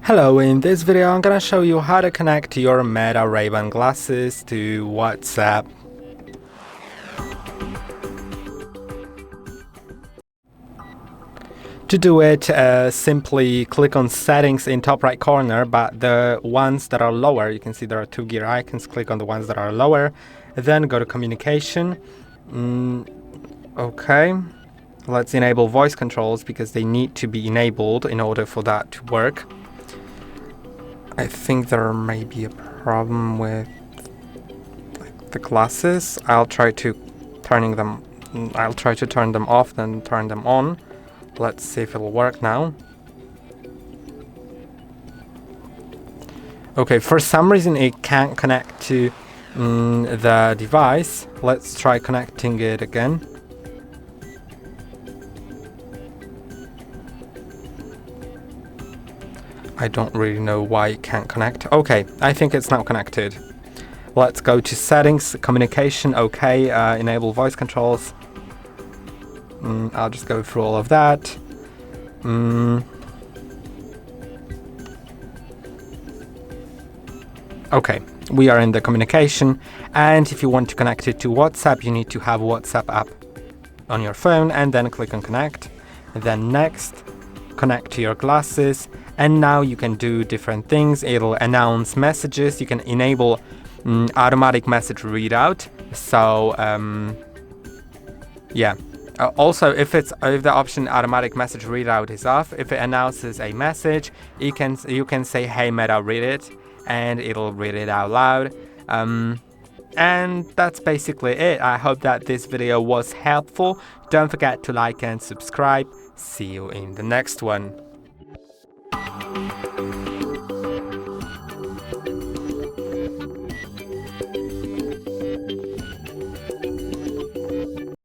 Hello, in this video I'm gonna show you how to connect your Meta Ray-Ban glasses to WhatsApp. To do it, simply click on settings in top right corner, but the ones that are lower, you can see there are two gear icons, click on the ones that are lower, then go to communication. Okay, let's enable voice controls because they need to be enabled in order for that to work. I think there may be a problem with the glasses. I'll try to turn them off, then turn them on. Let's see if it'll work now. Okay, for some reason it can't connect to the device. Let's try connecting it again. I don't really know why it can't connect. Okay, I think it's now connected. Let's go to settings, communication, okay, enable voice controls. I'll just go through all of that. Okay, we are in the communication, and if you want to connect it to WhatsApp, you need to have WhatsApp app on your phone and then click on connect. Then next, connect to your glasses, and now you can do different things. It'll announce messages. You can enable automatic message readout. So yeah. Also, if the option automatic message readout is off, if it announces a message, you can say, "Hey Meta, read it," and it'll read it out loud. And that's basically it. I hope that this video was helpful. Don't forget to like and subscribe. See you in the next one.